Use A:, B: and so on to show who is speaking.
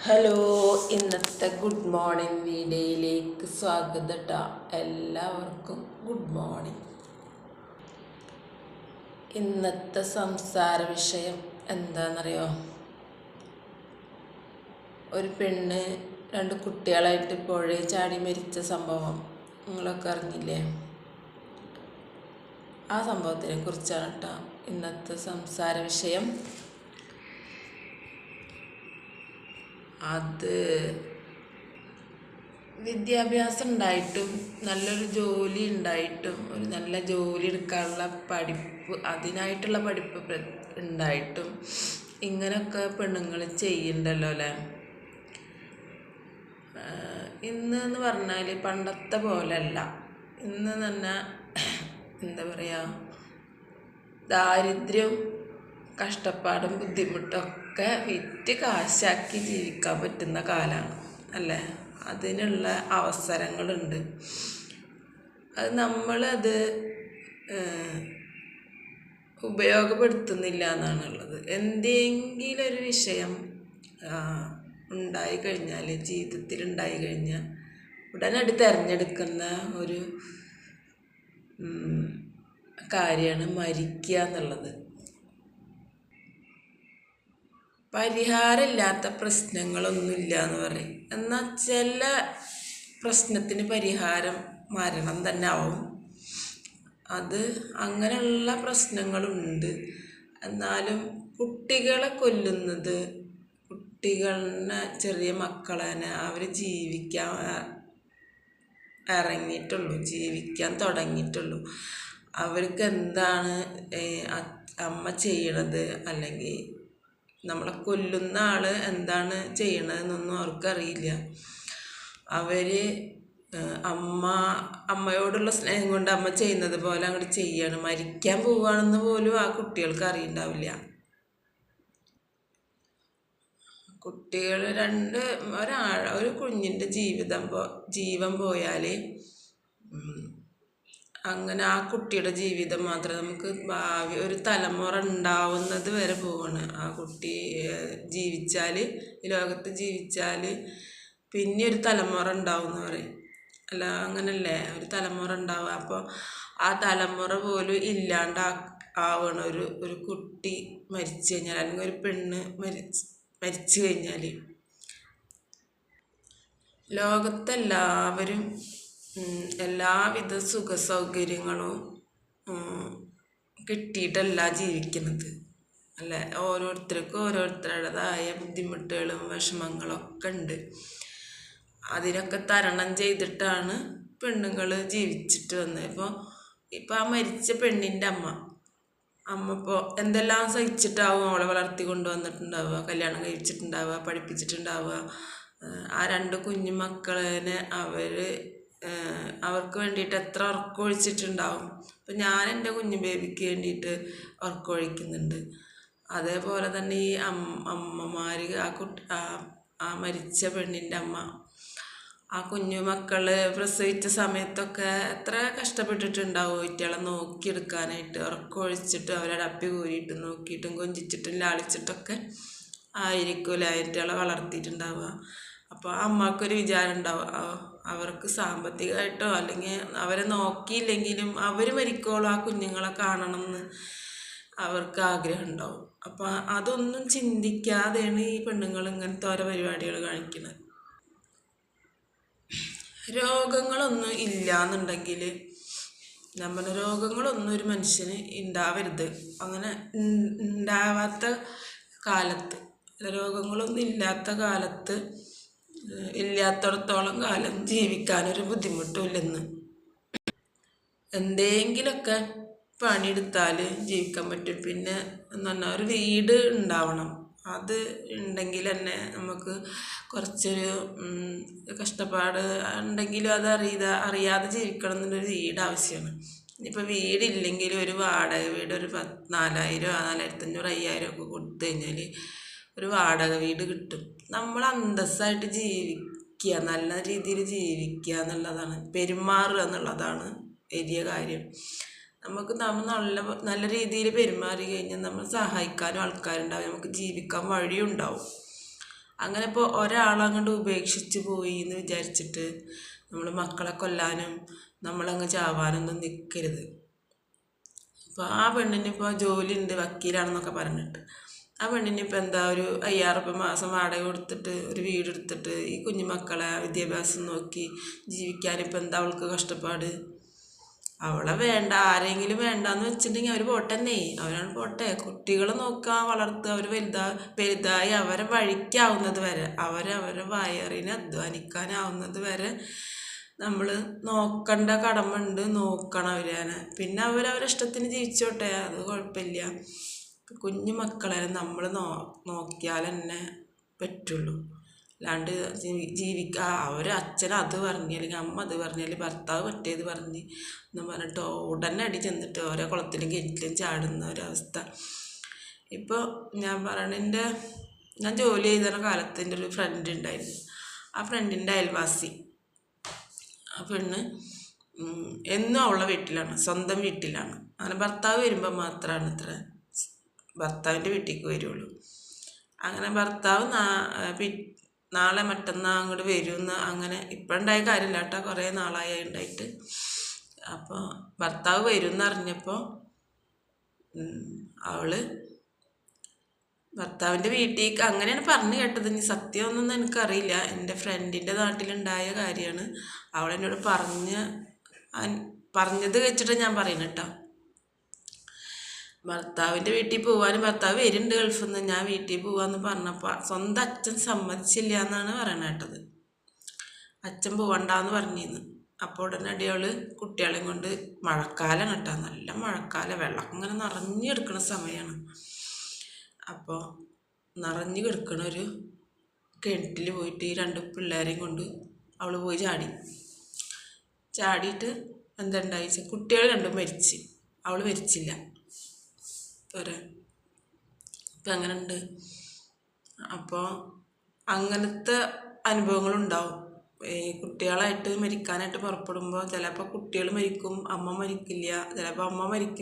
A: Hello, ഇന്നത്തെ good morning വീഡിയോയിലേക്ക് സ്വാഗതം കേട്ടോ. എല്ലാവർക്കും ഗുഡ് മോർണിംഗ്. ഇന്നത്തെ സംസാര വിഷയം എന്താണെന്നറിയോ? ഒരു പെണ്ണ് 2 കുട്ടികളായിട്ട് പുഴയിൽ ചാടി മരിച്ച സംഭവം നിങ്ങളൊക്കെ അറിഞ്ഞില്ലേ? ആ സംഭവത്തിനെ കുറിച്ചാണ് കേട്ടോ ഇന്നത്തെ സംസാര വിഷയം. അത് വിദ്യാഭ്യാസം ഉണ്ടായിട്ടും നല്ലൊരു ജോലി ഉണ്ടായിട്ടും ഒരു നല്ല ജോലി എടുക്കാനുള്ള പഠിപ്പ്, അതിനായിട്ടുള്ള പഠിപ്പ് ഉണ്ടായിട്ടും ഇങ്ങനെയൊക്കെ പെണ്ണുങ്ങൾ ചെയ്യുന്നുണ്ടല്ലോ അല്ലേ. ഇന്ന് പറഞ്ഞാൽ പണ്ടത്തെ പോലെയല്ല. ഇന്ന് തന്നെ എന്താ പറയുക, ദാരിദ്ര്യം, കഷ്ടപ്പാടും ബുദ്ധിമുട്ടൊക്കെ വിറ്റ് കാശാക്കി ജീവിക്കാൻ പറ്റുന്ന കാലമാണ് അല്ലേ. അതിനുള്ള അവസരങ്ങളുണ്ട്. അത് നമ്മളത് ഉപയോഗപ്പെടുത്തുന്നില്ല എന്നാണുള്ളത്. എന്തെങ്കിലും ഒരു വിഷയം ഉണ്ടായിക്കഴിഞ്ഞാൽ, ജീവിതത്തിൽ ഉണ്ടായിക്കഴിഞ്ഞാൽ ഉടനടി തിരഞ്ഞെടുക്കുന്ന ഒരു കാര്യമാണ് മരിക്കുക എന്നുള്ളത്. പരിഹാരമില്ലാത്ത പ്രശ്നങ്ങളൊന്നുമില്ല എന്ന് പറയും. എന്നാൽ ചില പ്രശ്നത്തിന് പരിഹാരം മരണം തന്നെ ആവും. അത് അങ്ങനെയുള്ള പ്രശ്നങ്ങളുണ്ട്. എന്നാലും കുട്ടികളെ കൊല്ലുന്നത്, കുട്ടികളെ, ചെറിയ മക്കളെ അവർ ജീവിക്കാൻ ഇറങ്ങിയിട്ടുള്ളൂ, ജീവിക്കാൻ തുടങ്ങിയിട്ടുള്ളൂ. അവർക്ക് എന്താണ് അമ്മ ചെയ്യണത്, അല്ലെങ്കിൽ നമ്മളെ കൊല്ലുന്ന ആൾ എന്താണ് ചെയ്യണതെന്നൊന്നും അവർക്കറിയില്ല. അവർ അമ്മയോടുള്ള സ്നേഹം കൊണ്ട് അമ്മ ചെയ്യുന്നത് പോലെ അങ്ങോട്ട് ചെയ്യാണ്. മരിക്കാൻ പോവുകയാണെന്ന് പോലും ആ കുട്ടികൾക്ക് അറിയണ്ടാവില്ല. കുട്ടികൾ ഒരു കുഞ്ഞിൻ്റെ ജീവൻ പോയാൽ അങ്ങനെ ആ കുട്ടിയുടെ ജീവിതം മാത്രം നമുക്ക് ഭാവി ഒരു തലമുറ ഉണ്ടാവുന്നത് വരെ പോവാണ്. ആ കുട്ടി ജീവിച്ചാൽ, ഈ ലോകത്ത് ജീവിച്ചാൽ പിന്നെ ഒരു തലമുറ ഉണ്ടാവും എന്ന് പറയും. അല്ല, അങ്ങനല്ലേ, ഒരു തലമുറ ഉണ്ടാവുക. അപ്പോൾ ആ തലമുറ പോലും ആവണ ഒരു കുട്ടി മരിച്ചു കഴിഞ്ഞാൽ, അല്ലെങ്കിൽ ഒരു പെണ്ണ് മരിച്ചു കഴിഞ്ഞാൽ ലോകത്തെല്ലാവരും എല്ലാവിധ സുഖ സൗകര്യങ്ങളും കിട്ടിയിട്ടല്ല ജീവിക്കുന്നത് അല്ലേ. ഓരോരുത്തർക്കും ഓരോരുത്തരുടേതായ ബുദ്ധിമുട്ടുകളും വിഷമങ്ങളൊക്കെ ഉണ്ട്. അതിനൊക്കെ തരണം ചെയ്തിട്ടാണ് പെണ്ണുങ്ങൾ ജീവിച്ചിട്ട് വന്നത്. ഇപ്പോൾ ആ മരിച്ച പെണ്ണിൻ്റെ അമ്മ ഇപ്പോൾ എന്തെല്ലാം സഹിച്ചിട്ടാവും അവളെ വളർത്തി കൊണ്ടുവന്നിട്ടുണ്ടാവുക, കല്യാണം കഴിച്ചിട്ടുണ്ടാവുക, പഠിപ്പിച്ചിട്ടുണ്ടാവുക. ആ 2 കുഞ്ഞു മക്കളെ അവർക്ക് വേണ്ടിയിട്ട് എത്ര ഉറക്കമൊഴിച്ചിട്ടുണ്ടാവും. അപ്പം ഞാൻ എൻ്റെ കുഞ്ഞു ബേബിക്ക് വേണ്ടിയിട്ട് ഉറക്കമൊഴിക്കുന്നുണ്ട്. അതേപോലെ തന്നെ ഈ അമ്മമാർ, ആ മരിച്ച പെണ്ണിൻ്റെ അമ്മ ആ കുഞ്ഞു മക്കൾ പ്രസവിച്ച സമയത്തൊക്കെ എത്ര കഷ്ടപ്പെട്ടിട്ടുണ്ടാവും ഇറ്റകളെ നോക്കിയെടുക്കാനായിട്ട്. ഉറക്കമൊഴിച്ചിട്ട് അവരെ അപ്പി കൂരിയിട്ട് നോക്കിയിട്ടും കൊഞ്ചിച്ചിട്ടും ലാളിച്ചിട്ടൊക്കെ ആയിരിക്കുമല്ലേ ഇറ്റകളെ വളർത്തിയിട്ടുണ്ടാവുക. അപ്പോൾ അമ്മക്കൊരു വിചാരം ഉണ്ടാവും, അവർക്ക് സാമ്പത്തികമായിട്ടോ അല്ലെങ്കിൽ അവരെ നോക്കിയില്ലെങ്കിലും അവർ മരിക്കോളം ആ കുഞ്ഞുങ്ങളെ കാണണം എന്ന് അവർക്ക് ആഗ്രഹം ഉണ്ടാവും. അപ്പോൾ അതൊന്നും ചിന്തിക്കാതെയാണ് ഈ പെണ്ണുങ്ങൾ ഇങ്ങനത്തെ ഓരോ പരിപാടികൾ കാണിക്കുന്നത്. രോഗങ്ങളൊന്നും ഇല്ല എന്നുണ്ടെങ്കിൽ, നമ്മുടെ രോഗങ്ങളൊന്നും ഒരു മനുഷ്യന് ഉണ്ടാവരുത്. അങ്ങനെ ഉണ്ടാവാത്ത കാലത്ത്, രോഗങ്ങളൊന്നും ഇല്ലാത്ത കാലത്ത്, ഇല്ലാത്തിടത്തോളം കാലം ജീവിക്കാനൊരു ബുദ്ധിമുട്ടുമില്ലെന്ന്. എന്തെങ്കിലുമൊക്കെ പണിയെടുത്താൽ ജീവിക്കാൻ പറ്റും. പിന്നെ എന്ന് പറഞ്ഞാൽ ഒരു വീട് ഉണ്ടാവണം. അത് ഉണ്ടെങ്കിൽ തന്നെ നമുക്ക് കുറച്ചൊരു കഷ്ടപ്പാട് ഉണ്ടെങ്കിലും അത് അറിയാതെ ജീവിക്കണം എന്നുള്ളൊരു വീട് ആവശ്യമാണ്. ഇനിയിപ്പോൾ വീടില്ലെങ്കിൽ ഒരു വാടക വീട്, ഒരു 4000, 4500, 5000 ഒക്കെ കൊടുത്തു കഴിഞ്ഞാൽ ഒരു വാടക വീട് കിട്ടും. നമ്മൾ അന്തസ്സായിട്ട് ജീവിക്കുക, നല്ല രീതിയിൽ ജീവിക്കുക എന്നുള്ളതാണ്, പെരുമാറുക എന്നുള്ളതാണ് വലിയ കാര്യം. നമ്മൾ നല്ല രീതിയിൽ പെരുമാറി കഴിഞ്ഞാൽ നമ്മൾ സഹായിക്കാനും ആൾക്കാരുണ്ടാവും, നമുക്ക് ജീവിക്കാൻ വഴിയുണ്ടാവും. അങ്ങനെ ഇപ്പോൾ ഒരാളങ്ങോട്ട് ഉപേക്ഷിച്ച് പോയി എന്ന് വിചാരിച്ചിട്ട് നമ്മൾ മക്കളെ കൊല്ലാനും നമ്മളങ്ങ് ചാവാനൊന്നും നിൽക്കരുത്. ഇപ്പോൾ ആ പെണ്ണിന് ഇപ്പോൾ ജോലി ഉണ്ട്, വക്കീലാണെന്നൊക്കെ പറഞ്ഞിട്ട് ആ പെണ്ണിന് ഇപ്പോൾ എന്താ ഒരു 5000 റുപ്യ മാസം വാടക കൊടുത്തിട്ട് ഒരു വീടെടുത്തിട്ട് ഈ കുഞ്ഞുമക്കളെ വിദ്യാഭ്യാസം നോക്കി ജീവിക്കാനിപ്പോൾ എന്താ അവൾക്ക് കഷ്ടപ്പാട്? അവളെ വേണ്ട, ആരെങ്കിലും വേണ്ടാന്ന് വെച്ചിട്ടുണ്ടെങ്കിൽ അവർ പോട്ടെന്നേ, അവരാണ് പോട്ടെ. കുട്ടികളെ നോക്കാൻ വളർത്തുക, അവർ വലുതായി അവരെ വഴിക്കാവുന്നത് വരെ, അവരെ വയറിന് അധ്വാനിക്കാനാവുന്നത് വരെ നമ്മൾ നോക്കേണ്ട കടമുണ്ട്, നോക്കണം അവരെ. പിന്നെ അവരവരെ ഇഷ്ടത്തിന് ജീവിച്ചോട്ടെ, അത് കുഴപ്പമില്ല. കുഞ്ഞു മക്കളെ നമ്മൾ നോക്കിയാൽ തന്നെ പറ്റുള്ളൂ. അല്ലാണ്ട് ജീവിക്കുക അച്ഛൻ അത് പറഞ്ഞ് അല്ലെങ്കിൽ അമ്മ അത് പറഞ്ഞ് അല്ലെങ്കിൽ ഭർത്താവ് മറ്റേത് പറഞ്ഞ് എന്ന് പറഞ്ഞിട്ട് ഉടനെ അടി ചെന്നിട്ട് ഓരോ കുളത്തിലും കിണറ്റിലും ചാടുന്ന ഒരവസ്ഥ. ഇപ്പോൾ ഞാൻ പറയണ ഞാൻ ജോലി ചെയ്ത കാലത്ത് എൻ്റെ ഒരു ഫ്രണ്ട് ഉണ്ടായിരുന്നു. ആ ഫ്രണ്ടിൻ്റെ അയൽവാസി, ആ പെണ്ണ് എന്നും അവളുടെ വീട്ടിലാണ്, സ്വന്തം വീട്ടിലാണ്. അങ്ങനെ ഭർത്താവ് വരുമ്പോൾ മാത്രമാണ് ഭർത്താവിൻ്റെ വീട്ടിലേക്ക് വരുള്ളൂ. അങ്ങനെ ഭർത്താവ് നാളെ മറ്റന്നാൾ അങ്ങോട്ട് വരുമെന്ന് അങ്ങനെ ഇപ്പോഴുണ്ടായ കാര്യമില്ല കേട്ടോ, കുറേ നാളായി ഉണ്ടായിട്ട്. അപ്പോൾ ഭർത്താവ് വരുമെന്ന് അറിഞ്ഞപ്പോൾ അവള് ഭർത്താവിൻ്റെ വീട്ടിലേക്ക്, അങ്ങനെയാണ് പറഞ്ഞു കേട്ടത്. ഇനി സത്യമൊന്നും എനിക്കറിയില്ല, എൻ്റെ ഫ്രണ്ടിൻ്റെ നാട്ടിലുണ്ടായ കാര്യമാണ്. അവളെന്നോട് പറഞ്ഞത് വെച്ചിട്ട് ഞാൻ പറയുന്നത് കേട്ടോ. ഭർത്താവിൻ്റെ വീട്ടിൽ പോകാനും ഭർത്താവ് വരുന്നുണ്ട് ഗൾഫിൽ നിന്ന്, ഞാൻ വീട്ടിൽ പോകാമെന്ന് പറഞ്ഞപ്പോൾ സ്വന്തം അച്ഛൻ സമ്മതിച്ചില്ല എന്നാണ് പറയണ കേട്ടത്. അച്ഛൻ പോകണ്ടെന്ന് പറഞ്ഞിരുന്നു. അപ്പോൾ ഉടനടി അവൾ കുട്ടികളെയും കൊണ്ട്, മഴക്കാലം കേട്ടോ, നല്ല മഴക്കാലം, വെള്ളം ഇങ്ങനെ നിറഞ്ഞു കിടക്കുന്ന സമയമാണ്. അപ്പോൾ നിറഞ്ഞു കിടക്കണ ഒരു കിണറ്റിൽ പോയിട്ട് ഈ 2 പിള്ളേരെയും കൊണ്ട് അവൾ പോയി ചാടിയിട്ട് എന്തുണ്ടായിച്ച കുട്ടികൾ 2 മരിച്ച്, അവൾ മരിച്ചില്ല. പോരെ, ഇപ്പം അങ്ങനെ ഉണ്ട്. അപ്പോൾ അങ്ങനത്തെ അനുഭവങ്ങളുണ്ടാവും. ഈ കുട്ടികളായിട്ട് മരിക്കാനായിട്ട് പുറപ്പെടുമ്പോൾ ചിലപ്പോൾ കുട്ടികൾ മരിക്കും, അമ്മ മരിക്കില്ല, ചിലപ്പോൾ അമ്മ മരിക്കും.